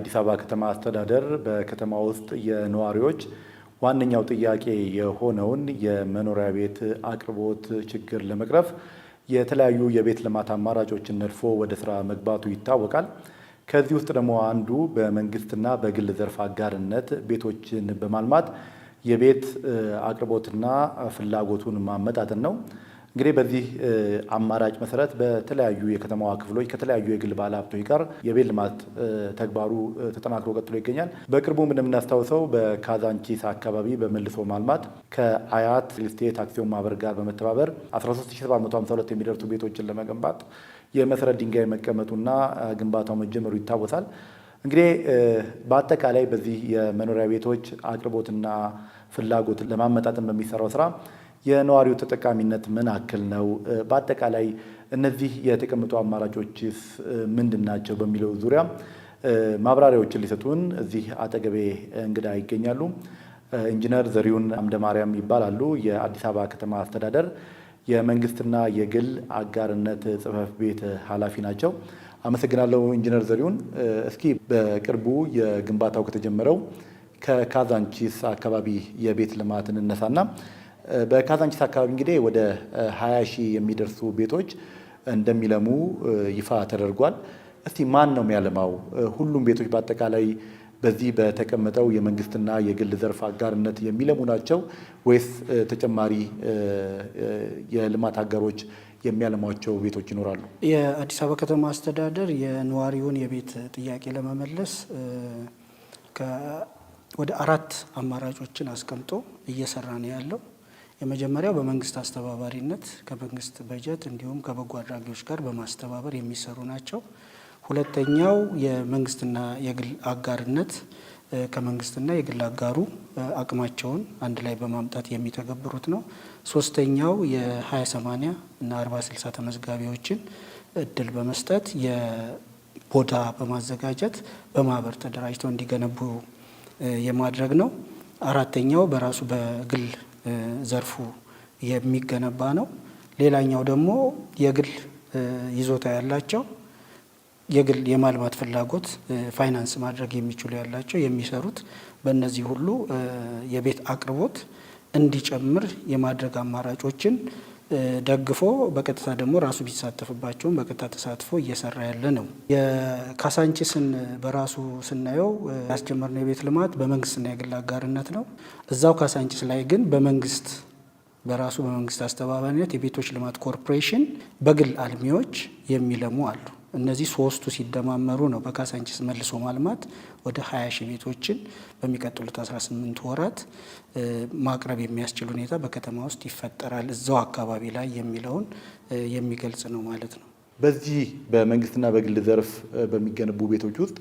የአዲስ አበባ ከተማ አስተዳደር በከተማ ውስጥ የነዋሪዎች ዋነኛው ጥያቄ የሆነውን የመኖሪያ ቤት አቅርቦት ችግር ለመቅረፍ የተለያዩ የቤት ልማት አማራጮችን ነድፎ ወደ ስራ መግባቱ ይታወቃል። ከዚህ ውስጥ ደግሞ አንዱ በመንግስትና በግል ዘርፍ አጋርነት ቤቶችን በማልማት የቤት አቅርቦትና ፍላጎቱን ማመጣጠን ነው። እንግዲህ በዚህ አማራጭ መሰረት በተለያዩ የከተማዋ ክፍሎች ከተለያዩ የግል ባለሀብቶች ጋር የቤት ልማት ተግባሩ ተጠናክሮ ቀጥሎ ይገኛል። በቅርቡም እንደምናስታውሰው በካዛንቺስ አካባቢ በመልሶ ማልማት ከአያት ሪል ስቴት አክሲዮን ማህበር ጋር በመተባበር 13752 የሚደርሱ ቤቶችን ለመገንባት የመሰረት ድንጋይ መቀመጡና ግንባታው መጀመሩ ይታወሳል። እንግዲህ በአጠቃላይ በዚህ የመኖሪያ ቤቶች አቅርቦትና ፍላጎት ለማመጣጠን በሚሰራው ስራ የነዋሪው ተጠቃሚነት ምን ያክል ነው? በአጠቃላይ እነዚህ የተቀመጡ አማራጮችስ ምንድን ናቸው? በሚለው ዙሪያ ማብራሪያዎችን ሊሰጡን እዚህ አጠገቤ እንግዳ ይገኛሉ። ኢንጂነር ዘሪሁን አምደማርያም ይባላሉ። የአዲስ አበባ ከተማ አስተዳደር የመንግስትና የግል አጋርነት ጽሕፈት ቤት ኃላፊ ናቸው። አመሰግናለሁ ኢንጂነር ዘሪሁን። እስኪ በቅርቡ የግንባታው ከተጀመረው ከካዛንቺስ አካባቢ የቤት ልማትን እነሳና በካዛንቺስ አካባቢ እንግዲህ ወደ 20 ሺህ የሚደርሱ ቤቶች እንደሚለሙ ይፋ ተደርጓል። እስቲ ማን ነው የሚያለማው? ሁሉም ቤቶች በአጠቃላይ በዚህ በተቀመጠው የመንግስትና የግል ዘርፍ አጋርነት የሚለሙ ናቸው ወይስ ተጨማሪ የልማት አጋሮች የሚያለሟቸው ቤቶች ይኖራሉ? የአዲስ አበባ ከተማ አስተዳደር የነዋሪውን የቤት ጥያቄ ለመመለስ ወደ 4 አማራጮችን አስቀምጦ እየሰራ ነው ያለው። የመጀመሪያው በመንግስት አስተባባሪነት ከመንግስት በጀት እንዲሁም ከበጎ አድራጊዎች ጋር በማስተባበር የሚሰሩ ናቸው። ሁለተኛው የመንግስትና የግል አጋርነት ከመንግስትና የግል አጋሩ አቅማቸውን አንድ ላይ በማምጣት የሚተገብሩት ነው። ሶስተኛው የ20/80 እና 40/60 ተመዝጋቢዎችን እድል በመስጠት የቦታ በማዘጋጀት በማህበር ተደራጅተው እንዲገነቡ የማድረግ ነው። አራተኛው በራሱ በግል ዘርፉ የሚገነባ ነው። ሌላኛው ደግሞ የግል ይዞታ ያላቸው የግል የማልማት ፍላጎት ፋይናንስ ማድረግ የሚችሉ ያላቸው የሚሰሩት በእነዚህ ሁሉ የቤት አቅርቦት እንዲጨምር የማድረግ አማራጮችን ደግፎ በቀጥታ ደግሞ ራሱ ቢሳተፍባቸውም በቀጥታ ተሳትፎ እየሰራ ያለ ነው። የካዛንቺስን በራሱ ስናየው ያስጀመርነው የቤት ልማት በመንግስትና የግል አጋርነት ነው። እዛው ካዛንቺስ ላይ ግን በመንግስት በራሱ በመንግስት አስተባባሪነት የቤቶች ልማት ኮርፖሬሽን በግል አልሚዎች የሚለሙ አሉ። እነዚህ ሶስቱ ሲደማመሩ ነው በካዛንቺስ መልሶ ማልማት ወደ 20 ሺህ ቤቶችን በሚቀጥሉት 18 ወራት ማቅረብ የሚያስችል ሁኔታ በከተማ ውስጥ ይፈጠራል እዛው አካባቢ ላይ የሚለውን የሚገልጽ ነው ማለት ነው። በዚህ በመንግስትና በግል ዘርፍ በሚገነቡ ቤቶች ውስጥ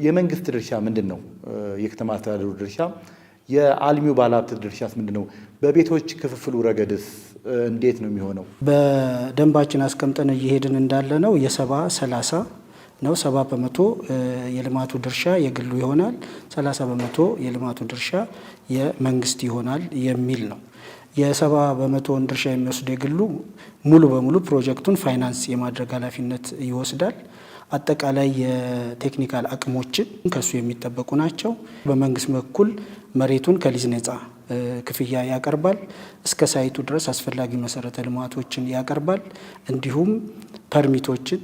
የመንግስት ድርሻ ምንድን ነው? የከተማ አስተዳደሩ ድርሻ፣ የአልሚው ባለሀብት ድርሻስ ምንድን ነው? በቤቶች ክፍፍሉ ረገድስ እንዴት ነው የሚሆነው? በደንባችን አስቀምጠን እየሄድን እንዳለ ነው የ70/30 ነው። 70% የልማቱ ድርሻ የግሉ ይሆናል፣ 30% የልማቱ ድርሻ የመንግስት ይሆናል የሚል ነው። የ70%ን ድርሻ የሚወስድ የግሉ ሙሉ በሙሉ ፕሮጀክቱን ፋይናንስ የማድረግ ኃላፊነት ይወስዳል። አጠቃላይ የቴክኒካል አቅሞችን ከሱ የሚጠበቁ ናቸው። በመንግስት በኩል መሬቱን ከሊዝ ነጻ ክፍያ ያቀርባል። እስከ ሳይቱ ድረስ አስፈላጊ መሰረተ ልማቶችን ያቀርባል። እንዲሁም ፐርሚቶችን፣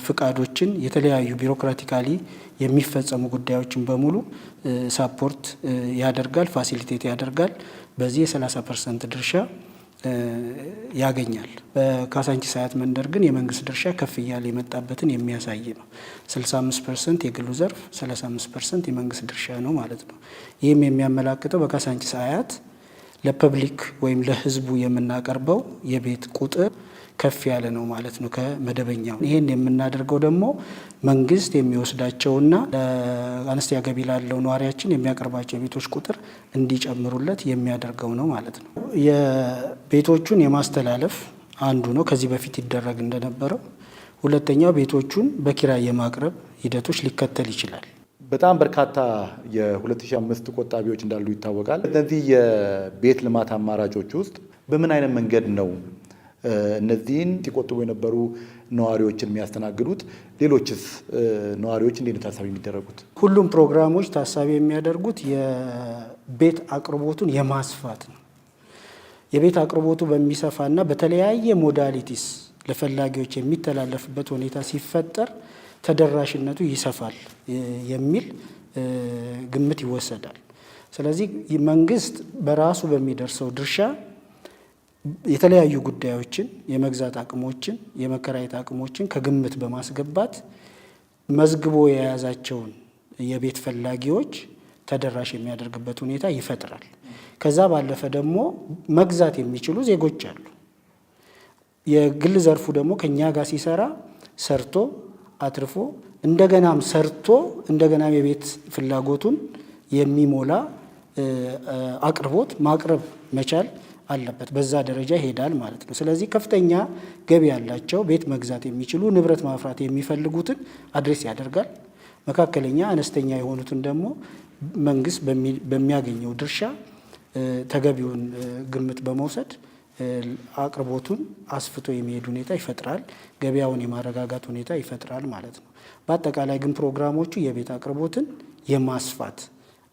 ፍቃዶችን፣ የተለያዩ ቢሮክራቲካሊ የሚፈጸሙ ጉዳዮችን በሙሉ ሳፖርት ያደርጋል፣ ፋሲሊቴት ያደርጋል። በዚህ የ30% ድርሻ ያገኛል። በካዛንቺስ አያት መንደር ግን የመንግስት ድርሻ ከፍ እያለ የመጣበትን የሚያሳይ ነው። 65% የግሉ ዘርፍ፣ 35% የመንግስት ድርሻ ነው ማለት ነው። ይህም የሚያመላክተው በካዛንቺስ አያት ለፐብሊክ ወይም ለህዝቡ የምናቀርበው የቤት ቁጥር ከፍ ያለ ነው ማለት ነው ከመደበኛው። ይህን የምናደርገው ደግሞ መንግስት የሚወስዳቸውና ለአነስተኛ ገቢ ላለው ነዋሪያችን የሚያቀርባቸው የቤቶች ቁጥር እንዲጨምሩለት የሚያደርገው ነው ማለት ነው። የቤቶቹን የማስተላለፍ አንዱ ነው፣ ከዚህ በፊት ይደረግ እንደነበረው። ሁለተኛው ቤቶቹን በኪራይ የማቅረብ ሂደቶች ሊከተል ይችላል። በጣም በርካታ የ2005 ቆጣቢዎች እንዳሉ ይታወቃል። እነዚህ የቤት ልማት አማራጮች ውስጥ በምን አይነት መንገድ ነው እነዚህን ሲቆጥቡ የነበሩ ነዋሪዎችን የሚያስተናግዱት ሌሎችስ ነዋሪዎች እንዴት ነው ታሳቢ የሚደረጉት? ሁሉም ፕሮግራሞች ታሳቢ የሚያደርጉት የቤት አቅርቦቱን የማስፋት ነው። የቤት አቅርቦቱ በሚሰፋና በተለያየ ሞዳሊቲስ ለፈላጊዎች የሚተላለፍበት ሁኔታ ሲፈጠር ተደራሽነቱ ይሰፋል የሚል ግምት ይወሰዳል። ስለዚህ መንግስት በራሱ በሚደርሰው ድርሻ የተለያዩ ጉዳዮችን የመግዛት አቅሞችን፣ የመከራየት አቅሞችን ከግምት በማስገባት መዝግቦ የያዛቸውን የቤት ፈላጊዎች ተደራሽ የሚያደርግበት ሁኔታ ይፈጥራል። ከዛ ባለፈ ደግሞ መግዛት የሚችሉ ዜጎች አሉ። የግል ዘርፉ ደግሞ ከኛ ጋር ሲሰራ ሰርቶ አትርፎ እንደገናም ሰርቶ እንደገናም የቤት ፍላጎቱን የሚሞላ አቅርቦት ማቅረብ መቻል አለበት። በዛ ደረጃ ይሄዳል ማለት ነው። ስለዚህ ከፍተኛ ገቢ ያላቸው ቤት መግዛት የሚችሉ ንብረት ማፍራት የሚፈልጉትን አድሬስ ያደርጋል። መካከለኛ አነስተኛ የሆኑትን ደግሞ መንግስት በሚያገኘው ድርሻ ተገቢውን ግምት በመውሰድ አቅርቦቱን አስፍቶ የሚሄድ ሁኔታ ይፈጥራል። ገበያውን የማረጋጋት ሁኔታ ይፈጥራል ማለት ነው። በአጠቃላይ ግን ፕሮግራሞቹ የቤት አቅርቦትን የማስፋት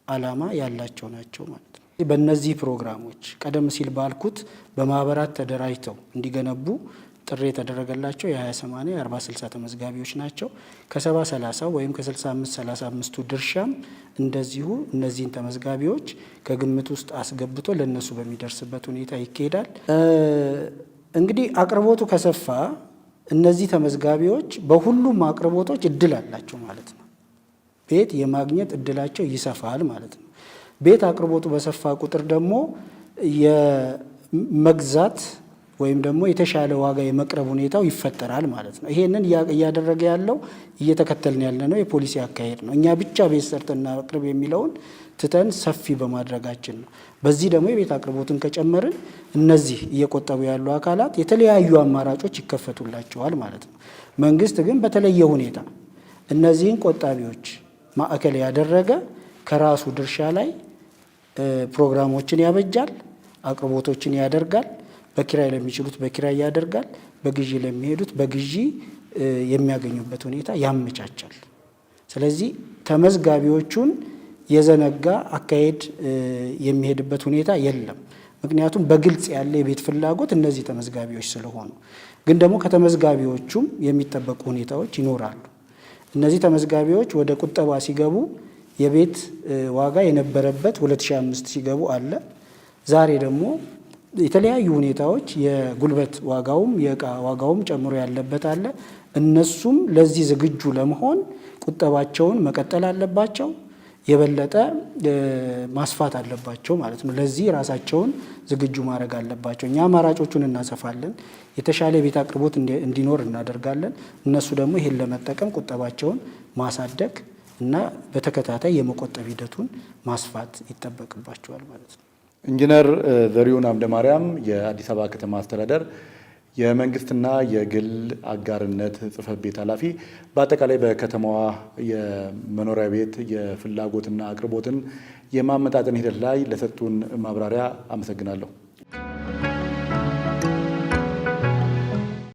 ዓላማ ያላቸው ናቸው ማለት ነው። በእነዚህ ፕሮግራሞች ቀደም ሲል ባልኩት በማህበራት ተደራጅተው እንዲገነቡ ጥሪ የተደረገላቸው የ20/80 የ40/60 ተመዝጋቢዎች ናቸው። ከ70/30 ወይም ከ65/35ቱ ድርሻም እንደዚሁ እነዚህን ተመዝጋቢዎች ከግምት ውስጥ አስገብቶ ለነሱ በሚደርስበት ሁኔታ ይካሄዳል። እንግዲህ አቅርቦቱ ከሰፋ እነዚህ ተመዝጋቢዎች በሁሉም አቅርቦቶች እድል አላቸው ማለት ነው። ቤት የማግኘት እድላቸው ይሰፋል ማለት ነው። ቤት አቅርቦቱ በሰፋ ቁጥር ደግሞ የመግዛት ወይም ደግሞ የተሻለ ዋጋ የመቅረብ ሁኔታው ይፈጠራል ማለት ነው። ይሄንን እያደረገ ያለው እየተከተልን ያለ ነው የፖሊሲ አካሄድ ነው። እኛ ብቻ ቤት ሰርተን እናቅርብ የሚለውን ትተን ሰፊ በማድረጋችን ነው። በዚህ ደግሞ የቤት አቅርቦትን ከጨመርን እነዚህ እየቆጠቡ ያሉ አካላት የተለያዩ አማራጮች ይከፈቱላቸዋል ማለት ነው። መንግስት ግን በተለየ ሁኔታ እነዚህን ቆጣቢዎች ማዕከል ያደረገ ከራሱ ድርሻ ላይ ፕሮግራሞችን ያበጃል፣ አቅርቦቶችን ያደርጋል። በኪራይ ለሚችሉት በኪራይ ያደርጋል፣ በግዢ ለሚሄዱት በግዢ የሚያገኙበት ሁኔታ ያመቻቻል። ስለዚህ ተመዝጋቢዎቹን የዘነጋ አካሄድ የሚሄድበት ሁኔታ የለም። ምክንያቱም በግልጽ ያለ የቤት ፍላጎት እነዚህ ተመዝጋቢዎች ስለሆኑ። ግን ደግሞ ከተመዝጋቢዎቹም የሚጠበቁ ሁኔታዎች ይኖራሉ። እነዚህ ተመዝጋቢዎች ወደ ቁጠባ ሲገቡ የቤት ዋጋ የነበረበት 2005 ሲገቡ አለ። ዛሬ ደግሞ የተለያዩ ሁኔታዎች የጉልበት ዋጋውም የእቃ ዋጋውም ጨምሮ ያለበት አለ። እነሱም ለዚህ ዝግጁ ለመሆን ቁጠባቸውን መቀጠል አለባቸው፣ የበለጠ ማስፋት አለባቸው ማለት ነው። ለዚህ ራሳቸውን ዝግጁ ማድረግ አለባቸው። እኛ አማራጮቹን እናሰፋለን፣ የተሻለ የቤት አቅርቦት እንዲኖር እናደርጋለን። እነሱ ደግሞ ይሄን ለመጠቀም ቁጠባቸውን ማሳደግ እና በተከታታይ የመቆጠብ ሂደቱን ማስፋት ይጠበቅባቸዋል ማለት ነው። ኢንጂነር ዘሪሁን አምደ ማርያም የአዲስ አበባ ከተማ አስተዳደር የመንግስትና የግል አጋርነት ጽሕፈት ቤት ኃላፊ፣ በአጠቃላይ በከተማዋ የመኖሪያ ቤት የፍላጎትና አቅርቦትን የማመጣጠን ሂደት ላይ ለሰጡን ማብራሪያ አመሰግናለሁ።